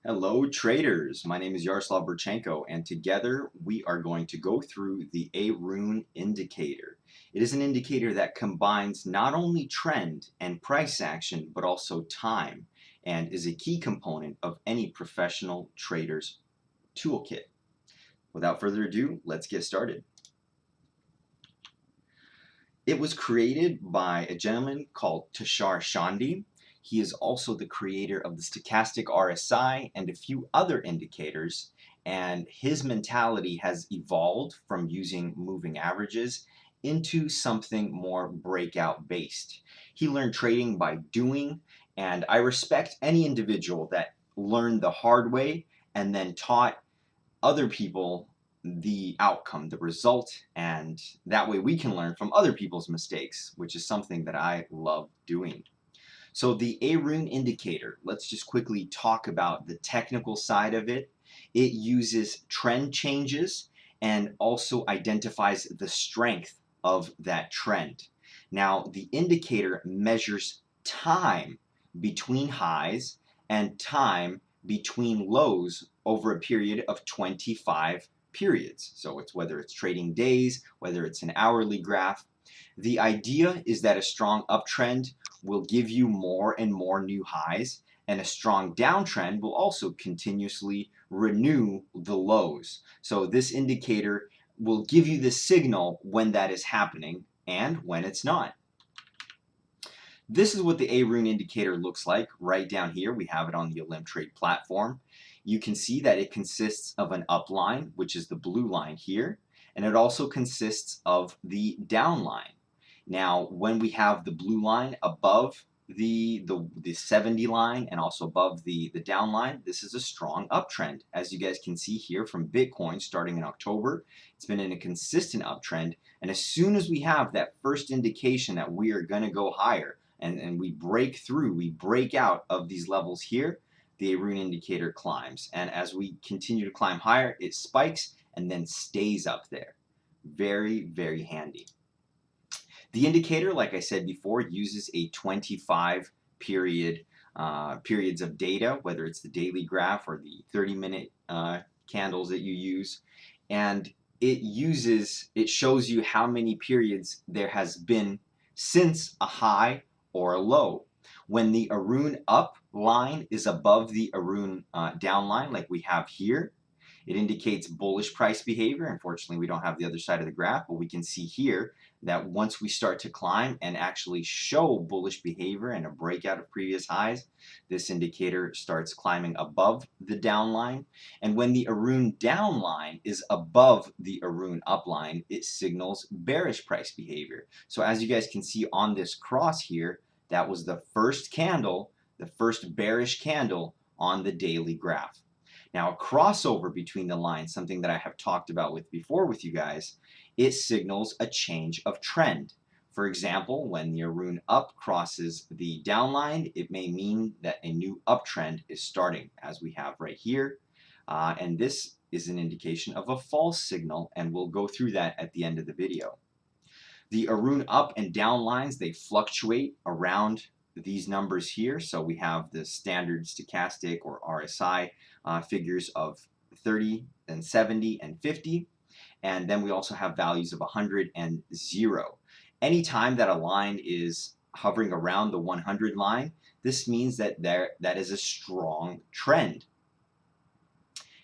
Hello traders, my name is Yaroslav Burchenko and together we are going to go through the A-Rune indicator. It is an indicator that combines not only trend and price action but also time and is a key component of any professional trader's toolkit. Without further ado, let's get started. It was created by a gentleman called Tushar Shandy. He is also the creator of the stochastic RSI and a few other indicators, and his mentality has evolved from using moving averages into something more breakout based. He learned trading by doing, and I respect any individual that learned the hard way and then taught other people the outcome, the result, and that way we can learn from other people's mistakes, which is something that I love doing. So the A-Rune indicator, let's just quickly talk about the technical side of it. It uses trend changes and also identifies the strength of that trend. Now, the indicator measures time between highs and time between lows over a period of 25 periods. So it's whether it's trading days, whether it's an hourly graph. The idea is that a strong uptrend will give you more and more new highs, and a strong downtrend will also continuously renew the lows. So this indicator will give you the signal when that is happening and when it's not. This is what the A-Rune indicator looks like. Right down here, we have it on the Olymptrade platform. You can see that it consists of an up line, which is the blue line here, and it also consists of the down line. Now, when we have the blue line above the 70 line and also above the down line, this is a strong uptrend. As you guys can see here from Bitcoin starting in October, it's been in a consistent uptrend. And as soon as we have that first indication that we are going to go higher and we break through, we break out of these levels here, the A-Rune indicator climbs. And as we continue to climb higher, it spikes and then stays up there. Very, very handy. The indicator, like I said before, uses a 25 periods of data, whether it's the daily graph or the 30-minute candles that you use, and it shows you how many periods there has been since a high or a low. When the A-Rune up line is above the A-Rune down line, like we have here, it indicates bullish price behavior. Unfortunately, we don't have the other side of the graph, but we can see here that once we start to climb and actually show bullish behavior and a breakout of previous highs, this indicator starts climbing above the down line. And when the A-Rune down line is above the A-Rune up line, it signals bearish price behavior. So as you guys can see on this cross here, that was the first candle, the first bearish candle on the daily graph. Now, a crossover between the lines, something that I have talked about before with you guys, it signals a change of trend. For example, when the A-Rune up crosses the down line, it may mean that a new uptrend is starting, as we have right here. And this is an indication of a false signal, and we'll go through that at the end of the video. The A-Rune up and down lines, they fluctuate around these numbers here. So we have the standard stochastic or RSI figures of 30 and 70 and 50. And then we also have values of 100 and 0. Anytime that a line is hovering around the 100 line, this means that that is a strong trend.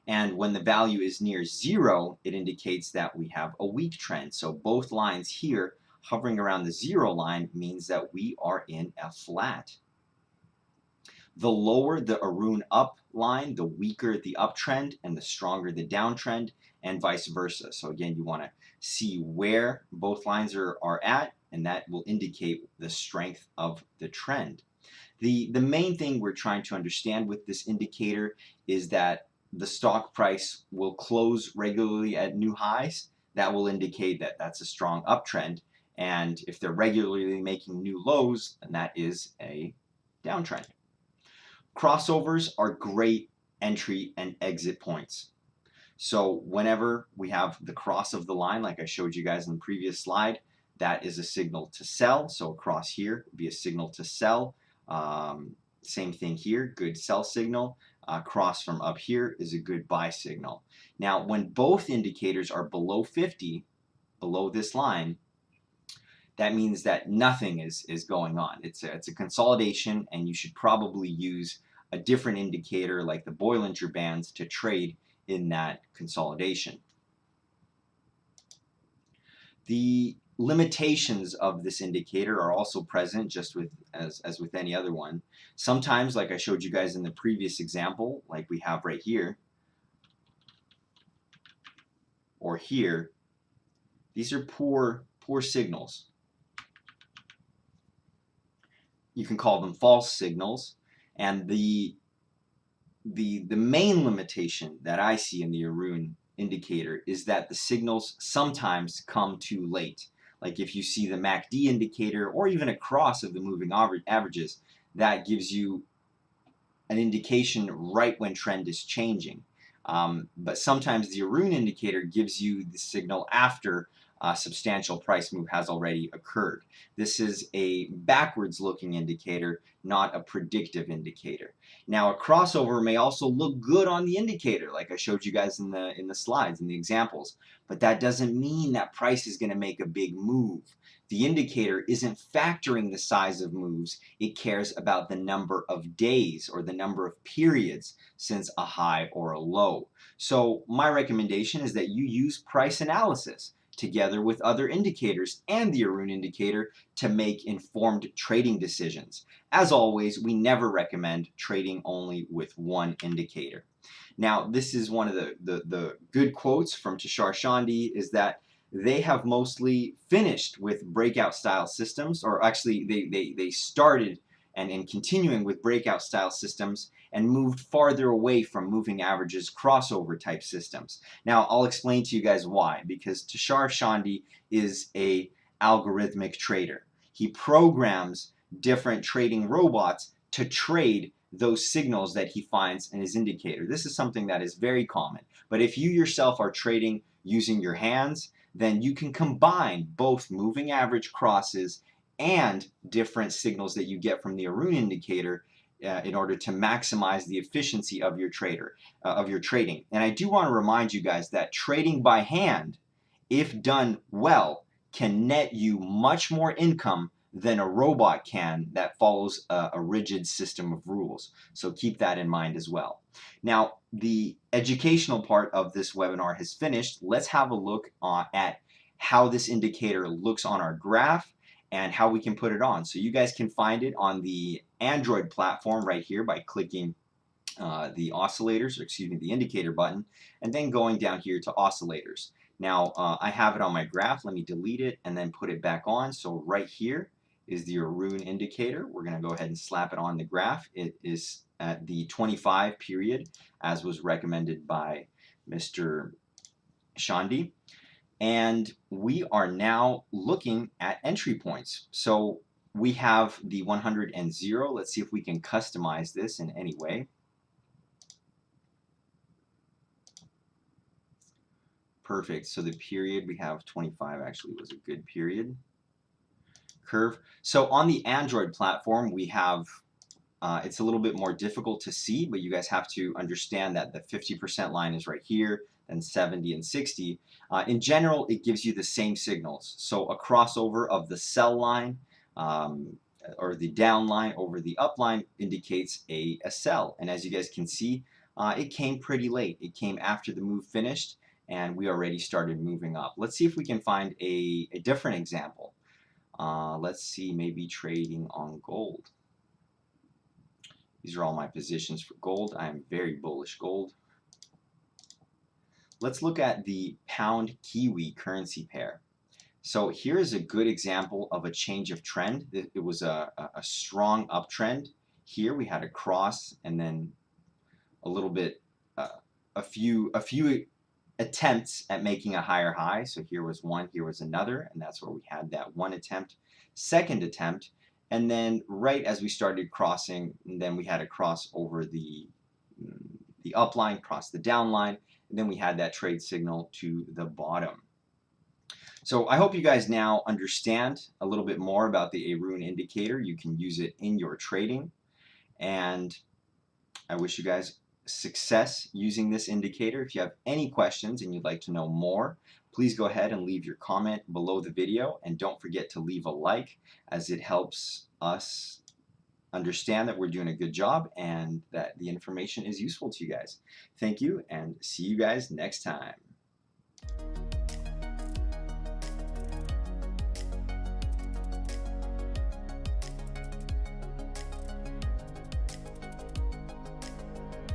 And when the value is near 0, it indicates that we have a weak trend. So both lines here hovering around the 0 line means that we are in a flat. The lower the A-Rune up line, the weaker the uptrend and the stronger the downtrend, and vice versa. So again, you want to see where both lines are at, and that will indicate the strength of the trend. The main thing we're trying to understand with this indicator is that the stock price will close regularly at new highs. That will indicate that that's a strong uptrend. And if they're regularly making new lows, then that is a downtrend. Crossovers are great entry and exit points. So whenever we have the cross of the line, like I showed you guys in the previous slide, that is a signal to sell. So across here would be a signal to sell. Same thing here, good sell signal. cross from up here is a good buy signal. Now, when both indicators are below 50, below this line, that means that nothing is going on. It's a consolidation, and you should probably use a different indicator like the Bollinger Bands to trade in that consolidation. The limitations of this indicator are also present, just with as with any other one. Sometimes, like I showed you guys in the previous example, like we have right here or here, these are poor signals. You can call them false signals, and the main limitation that I see in the Arun indicator is that the signals sometimes come too late. Like if you see the MACD indicator or even a cross of the moving averages, that gives you an indication right when trend is changing. But sometimes the Arun indicator gives you the signal after a substantial price move has already occurred. This is a backwards looking indicator, not a predictive indicator. Now, a crossover may also look good on the indicator, like I showed you guys in the slides, in the examples, but that doesn't mean that price is going to make a big move. The indicator isn't factoring the size of moves, it cares about the number of days or the number of periods since a high or a low. So my recommendation is that you use price analysis together with other indicators and the Arun indicator to make informed trading decisions. As always, we never recommend trading only with one indicator. Now, this is one of the good quotes from Tushar Shandy, is that they have mostly finished with breakout style systems, or actually they started and continuing with breakout style systems and moved farther away from moving averages crossover type systems. Now, I'll explain to you guys why, because Tushar Shandy is a algorithmic trader. He programs different trading robots to trade those signals that he finds in his indicator. This is something that is very common. But if you yourself are trading using your hands, then you can combine both moving average crosses and different signals that you get from the Arun indicator in order to maximize the efficiency of your trading. And I do want to remind you guys that trading by hand, if done well, can net you much more income than a robot can that follows a rigid system of rules. So keep that in mind as well. Now, the educational part of this webinar has finished. Let's have a look at how this indicator looks on our graph and how we can put it on. So you guys can find it on the Android platform right here by clicking the oscillators, or excuse me, the indicator button, and then going down here to oscillators. Now, I have it on my graph. Let me delete it and then put it back on. So right here is the Arun indicator. We're going to go ahead and slap it on the graph. It is at the 25 period, as was recommended by Mr. Shandy. And we are now looking at entry points. So we have the 100 and 0. Let's see if we can customize this in any way. Perfect. So the period we have 25 actually was a good period. Curve. So on the Android platform, we have, it's a little bit more difficult to see, but you guys have to understand that the 50% line is right here, and 70 and 60. In general, it gives you the same signals. So a crossover of the sell line or the down line over the up line indicates a sell. And as you guys can see, it came pretty late. It came after the move finished, and we already started moving up. Let's see if we can find a different example. Let's see, maybe trading on gold. These are all my positions for gold. I am very bullish gold. Let's look at the pound Kiwi currency pair. So here is a good example of a change of trend. It was a strong uptrend. Here we had a cross and then a little bit, a few attempts at making a higher high. So here was one, here was another, and that's where we had that one attempt, second attempt, and then right as we started crossing, and then we had a cross over the upline, cross the downline, and then we had that trade signal to the bottom. So I hope you guys now understand a little bit more about the Arun indicator. You can use it in your trading, and I wish you guys success using this indicator. If you have any questions and you'd like to know more, please go ahead and leave your comment below the video, and don't forget to leave a like, as it helps us understand that we're doing a good job and that the information is useful to you guys. Thank you, and see you guys next time.